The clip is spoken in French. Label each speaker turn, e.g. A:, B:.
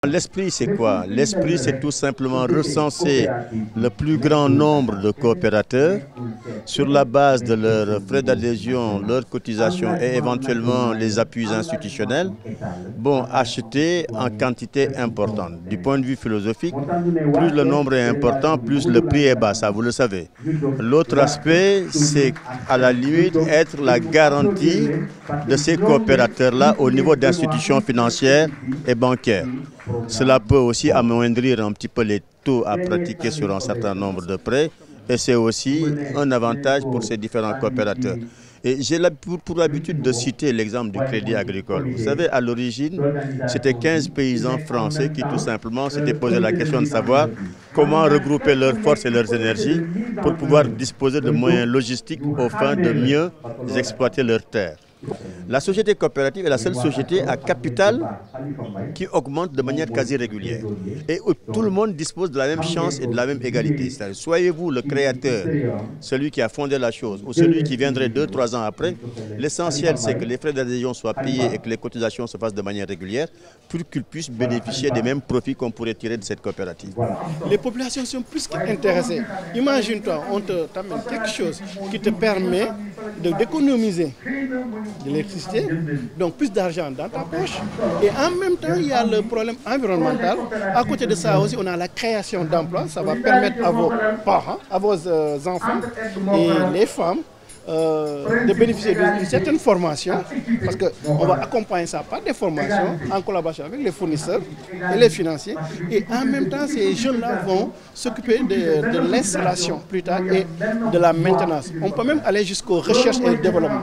A: L'esprit, c'est quoi? L'esprit, c'est tout simplement recenser le plus grand nombre de coopérateurs sur la base de leurs frais d'adhésion, leurs cotisations et éventuellement les appuis institutionnels, acheter en quantité importante. Du point de vue philosophique, plus le nombre est important, plus le prix est bas, ça vous le savez. L'autre aspect, c'est à la limite être la garantie de ces coopérateurs-là au niveau d'institutions financières et bancaires. Cela peut aussi amoindrir un petit peu les taux à pratiquer sur un certain nombre de prêts et c'est aussi un avantage pour ces différents coopérateurs. Et j'ai pour habitude de citer l'exemple du crédit agricole. Vous savez, à l'origine, c'était 15 paysans français qui tout simplement s'étaient posé la question de savoir comment regrouper leurs forces et leurs énergies pour pouvoir disposer de moyens logistiques aux fins de mieux exploiter leurs terres. La société coopérative est la seule société à capital qui augmente de manière quasi régulière et où tout le monde dispose de la même chance et de la même égalité. Soyez-vous le créateur, celui qui a fondé la chose ou celui qui viendrait 2-3 ans après, l'essentiel c'est que les frais d'adhésion soient payés et que les cotisations se fassent de manière régulière pour qu'ils puissent bénéficier des mêmes profits qu'on pourrait tirer de cette coopérative.
B: Les populations sont plus qu'intéressées. Imagine-toi, on t'amène quelque chose qui te permet d'économiser de l'électricité, donc plus d'argent dans ta poche. Et en même temps, il y a le problème environnemental. À côté de ça aussi, on a la création d'emplois. Ça va permettre à vos parents, à vos enfants et les femmes de bénéficier d'une certaine formation, parce qu'on va accompagner ça par des formations en collaboration avec les fournisseurs et les financiers. Et en même temps, ces jeunes-là vont s'occuper de l'installation plus tard et de la maintenance. On peut même aller jusqu'aux recherches et développement.